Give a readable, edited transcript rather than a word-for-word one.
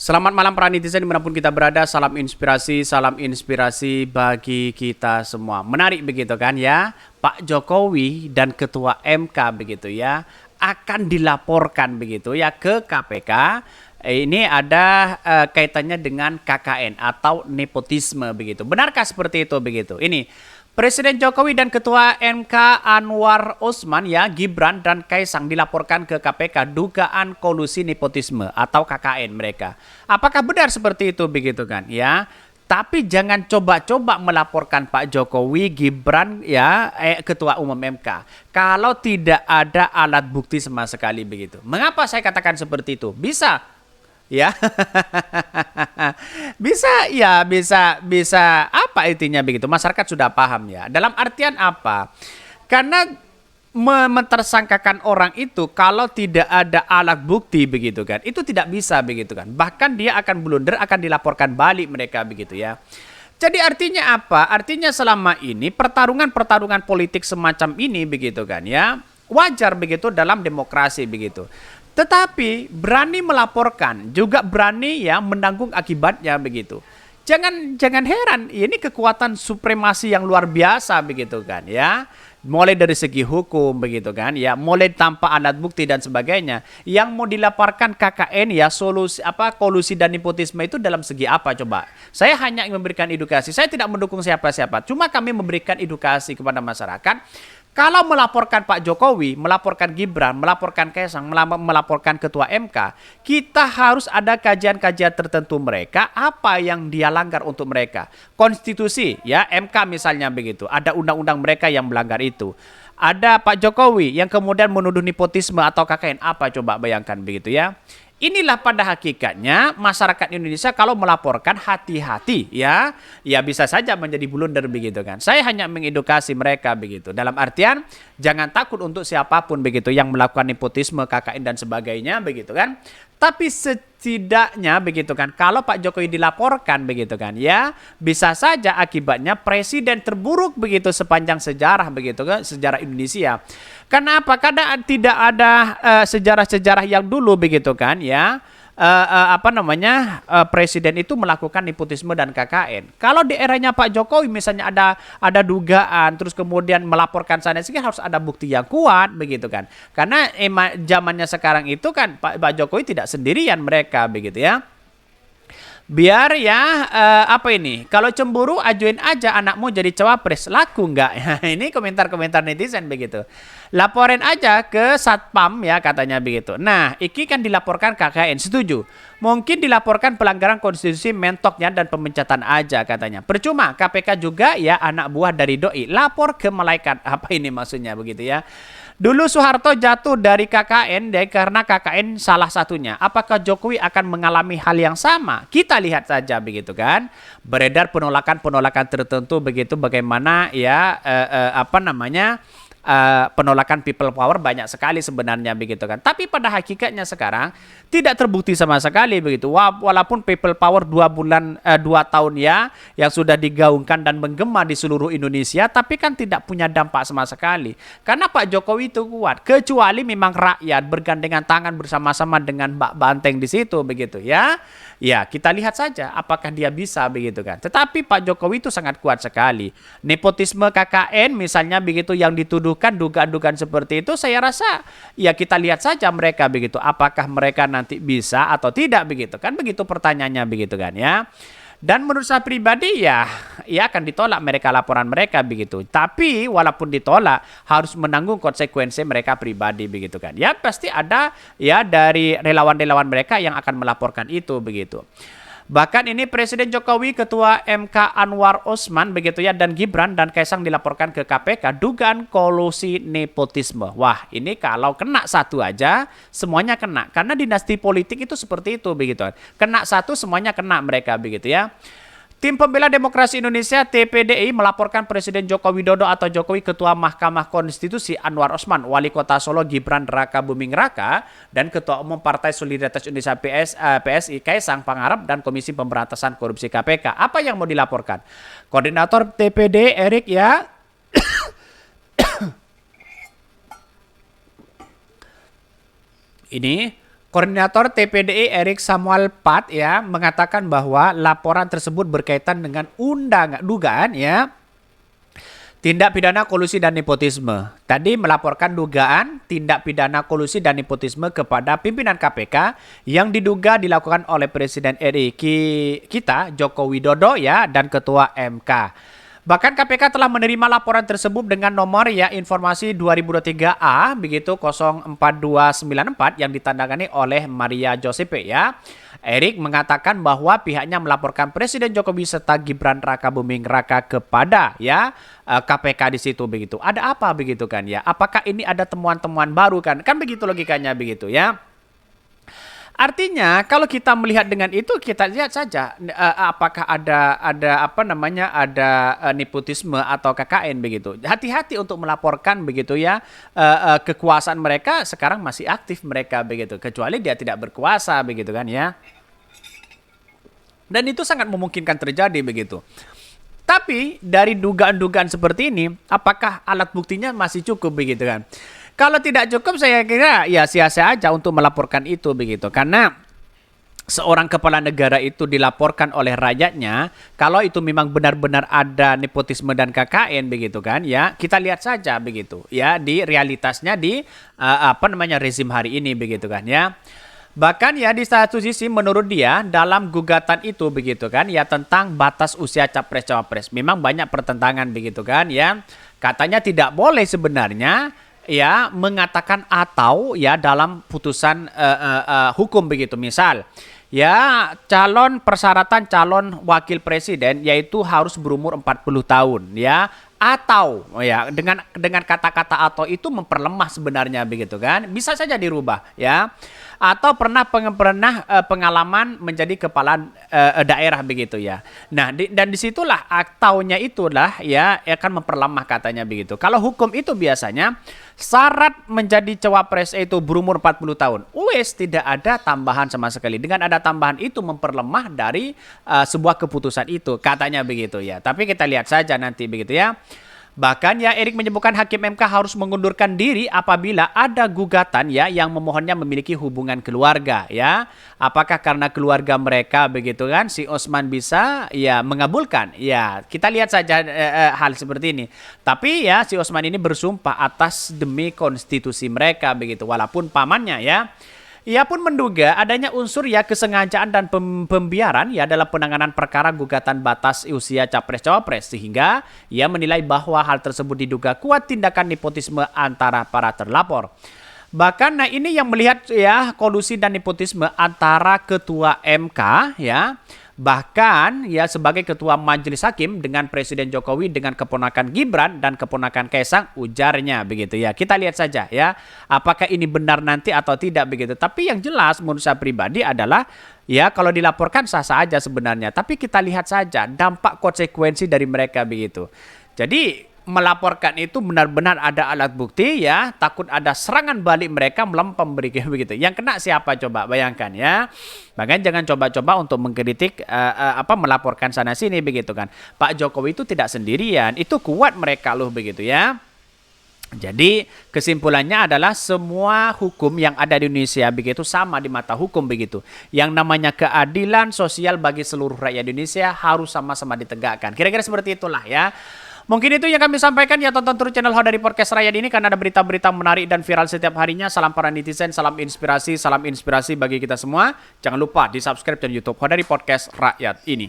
Selamat malam para netizen dimanapun kita berada, salam inspirasi bagi kita semua. Menarik begitu kan ya, Pak Jokowi dan Ketua MK begitu ya, akan dilaporkan begitu ya ke KPK. Ini ada kaitannya dengan KKN atau nepotisme begitu. Benarkah seperti itu begitu? Ini Presiden Jokowi dan Ketua MK Anwar Osman ya Gibran dan Kaisang dilaporkan ke KPK dugaan kolusi nepotisme atau KKN mereka. Apakah benar seperti itu begitu kan ya? Tapi jangan coba-coba melaporkan Pak Jokowi, Gibran ya Ketua Umum MK kalau tidak ada alat bukti sama sekali begitu. Mengapa saya katakan seperti itu? Bisa ya bisa apa intinya begitu, masyarakat sudah paham ya, dalam artian apa, karena mentersangkakan orang itu kalau tidak ada alat bukti begitu kan, itu tidak bisa begitu kan, bahkan dia akan blunder, akan dilaporkan balik mereka begitu ya. Jadi artinya apa? Artinya selama ini pertarungan politik semacam ini begitu kan ya, wajar begitu dalam demokrasi begitu. Tetapi berani melaporkan, juga berani ya menanggung akibatnya begitu. Jangan heran, ini kekuatan supremasi yang luar biasa begitu kan ya. Mulai dari segi hukum begitu kan ya, mulai tanpa alat bukti dan sebagainya. Yang mau dilaporkan KKN ya, solusi apa, kolusi dan nepotisme itu dalam segi apa coba? Saya hanya memberikan edukasi. Saya tidak mendukung siapa-siapa. Cuma kami memberikan edukasi kepada masyarakat. Kalau melaporkan Pak Jokowi, melaporkan Gibran, melaporkan Kaisang, melaporkan Ketua MK, kita harus ada kajian-kajian tertentu mereka, apa yang dia langgar untuk mereka. Konstitusi, ya MK misalnya begitu, ada undang-undang mereka yang melanggar itu. Ada Pak Jokowi yang kemudian menuduh nepotisme atau KKN, apa coba bayangkan begitu ya. Inilah pada hakikatnya masyarakat Indonesia kalau melaporkan hati-hati ya. Ya bisa saja menjadi blunder begitu kan. Saya hanya mengedukasi mereka begitu. Dalam artian jangan takut untuk siapapun begitu yang melakukan nepotisme, KKN dan sebagainya begitu kan. Tapi setidaknya begitu kan, kalau Pak Jokowi dilaporkan begitu kan ya, bisa saja akibatnya presiden terburuk begitu sepanjang sejarah begitu kan, sejarah Indonesia. Kenapa? Karena tidak ada sejarah-sejarah yang dulu begitu kan ya. Presiden itu melakukan nepotisme dan KKN. Kalau di eranya Pak Jokowi misalnya ada dugaan terus kemudian melaporkan sana sini, harus ada bukti yang kuat begitu kan. Karena zamannya sekarang itu kan Pak Jokowi tidak sendirian mereka begitu ya. Biar ya kalau cemburu ajuin aja anakmu jadi cawapres, laku nggak? Ini komentar-komentar netizen begitu. Laporin aja ke Satpam ya katanya begitu. Nah, iki kan dilaporkan KKN, setuju. Mungkin dilaporkan pelanggaran konstitusi mentoknya dan pemecatan aja katanya. Percuma, KPK juga ya anak buah dari doi, lapor ke malaikat. Apa ini maksudnya begitu ya? Dulu Soeharto jatuh dari KKN karena KKN salah satunya. Apakah Jokowi akan mengalami hal yang sama? Kita lihat saja begitu kan. Beredar penolakan-penolakan tertentu begitu, bagaimana ya penolakan people power banyak sekali sebenarnya begitu kan. Tapi pada hakikatnya sekarang tidak terbukti sama sekali begitu. Walaupun people power 2 tahun ya yang sudah digaungkan dan menggema di seluruh Indonesia, tapi kan tidak punya dampak sama sekali. Karena Pak Jokowi itu kuat, kecuali memang rakyat bergandengan tangan bersama-sama dengan Mbak Banteng di situ begitu ya. Ya, kita lihat saja apakah dia bisa begitu kan. Tetapi Pak Jokowi itu sangat kuat sekali. Nepotisme KKN misalnya begitu yang dituduhkan, dugaan-dugaan seperti itu, saya rasa ya kita lihat saja mereka begitu. Apakah mereka nanti bisa atau tidak begitu kan. Begitu pertanyaannya begitu kan ya. Dan menurut saya pribadi ya akan ditolak mereka laporan mereka begitu. Tapi walaupun ditolak harus menanggung konsekuensi mereka pribadi begitu kan. Ya pasti ada ya dari relawan-relawan mereka yang akan melaporkan itu begitu. Bahkan ini Presiden Jokowi, Ketua MK Anwar Osman begitu ya, dan Gibran dan Kaisang dilaporkan ke KPK dugaan kolusi nepotisme. Wah, ini kalau kena satu aja semuanya kena, karena dinasti politik itu seperti itu begitu. Kena satu semuanya kena mereka begitu ya. Tim Pembela Demokrasi Indonesia TPDI melaporkan Presiden Joko Widodo atau Jokowi, Ketua Mahkamah Konstitusi Anwar Osman, Wali Kota Solo Gibran Raka Buming Raka, dan Ketua Umum Partai Solidaritas Indonesia PSI Kaisang Pangarep dan Komisi Pemberantasan Korupsi KPK. Apa yang mau dilaporkan? Koordinator TPD Erik ya. Ini Koordinator TPDI Erik Samuel Pat ya mengatakan bahwa laporan tersebut berkaitan dengan dugaan ya tindak pidana kolusi dan nepotisme. Tadi melaporkan dugaan tindak pidana kolusi dan nepotisme kepada pimpinan KPK yang diduga dilakukan oleh Presiden RI kita Joko Widodo ya dan Ketua MK. Bahkan KPK telah menerima laporan tersebut dengan nomor ya informasi 2023A begitu 04294 yang ditandangani oleh Maria Josepe ya. Erik mengatakan bahwa pihaknya melaporkan Presiden Jokowi serta Gibran Raka Buming Raka kepada ya KPK di situ begitu. Ada apa begitu kan ya? Apakah ini ada temuan-temuan baru kan? Kan begitu logikanya begitu ya. Artinya kalau kita melihat dengan itu kita lihat saja apakah ada nepotisme atau KKN begitu. Hati-hati untuk melaporkan begitu ya kekuasaan mereka sekarang masih aktif mereka begitu kecuali dia tidak berkuasa begitu kan ya. Dan itu sangat memungkinkan terjadi begitu. Tapi dari dugaan-dugaan seperti ini apakah alat buktinya masih cukup begitu kan? Kalau tidak cukup saya kira ya sia-sia aja untuk melaporkan itu begitu. Karena seorang kepala negara itu dilaporkan oleh rakyatnya, kalau itu memang benar-benar ada nepotisme dan KKN begitu kan ya, kita lihat saja begitu ya di realitasnya di rezim hari ini begitu kan ya. Bahkan ya di satu sisi menurut dia dalam gugatan itu begitu kan ya tentang batas usia capres-cawapres memang banyak pertentangan begitu kan ya. Katanya tidak boleh sebenarnya ya mengatakan atau ya dalam putusan hukum begitu. Misal ya persyaratan calon wakil presiden yaitu harus berumur 40 tahun ya atau ya dengan kata-kata atau itu memperlemah sebenarnya begitu kan. Bisa saja dirubah ya. Atau pernah pengalaman menjadi kepala daerah begitu ya. Nah, dan disitulah ataunya itulah ya akan memperlemah katanya begitu. Kalau hukum itu biasanya syarat menjadi cawapres itu berumur 40 tahun. Tidak ada tambahan sama sekali. Dengan ada tambahan itu memperlemah dari sebuah keputusan itu katanya begitu ya. Tapi kita lihat saja nanti begitu ya. Bahkan ya Erik menyebutkan Hakim MK harus mengundurkan diri apabila ada gugatan ya yang memohonnya memiliki hubungan keluarga ya. Apakah karena keluarga mereka begitu kan si Osman bisa ya mengabulkan. Ya, kita lihat saja hal seperti ini. Tapi ya si Osman ini bersumpah atas demi konstitusi mereka begitu walaupun pamannya ya. Ia pun menduga adanya unsur ya kesengajaan dan pembiaran ya dalam penanganan perkara gugatan batas usia capres-cawapres sehingga ia menilai bahwa hal tersebut diduga kuat tindakan nepotisme antara para terlapor. Bahkan nah ini yang melihat ya kolusi dan nepotisme antara ketua MK ya bahkan ya sebagai ketua majelis hakim dengan Presiden Jokowi dengan keponakan Gibran dan keponakan Kaisang ujarnya begitu ya. Kita lihat saja ya apakah ini benar nanti atau tidak begitu. Tapi yang jelas menurut saya pribadi adalah ya kalau dilaporkan sah-sah aja sebenarnya. Tapi kita lihat saja dampak konsekuensi dari mereka begitu. Jadi melaporkan itu benar-benar ada alat bukti ya, takut ada serangan balik mereka melempem begitu. Yang kena siapa coba bayangkan ya. Bahkan jangan coba-coba untuk mengkritik melaporkan sana sini begitu kan. Pak Jokowi itu tidak sendirian, itu kuat mereka loh begitu ya. Jadi kesimpulannya adalah semua hukum yang ada di Indonesia begitu sama di mata hukum begitu. Yang namanya keadilan sosial bagi seluruh rakyat Indonesia harus sama-sama ditegakkan. Kira-kira seperti itulah ya. Mungkin itu yang kami sampaikan ya, tonton terus channel Hodari Podcast Rakyat ini karena ada berita-berita menarik dan viral setiap harinya. Salam para netizen, salam inspirasi bagi kita semua. Jangan lupa di subscribe channel YouTube Hodari Podcast Rakyat ini.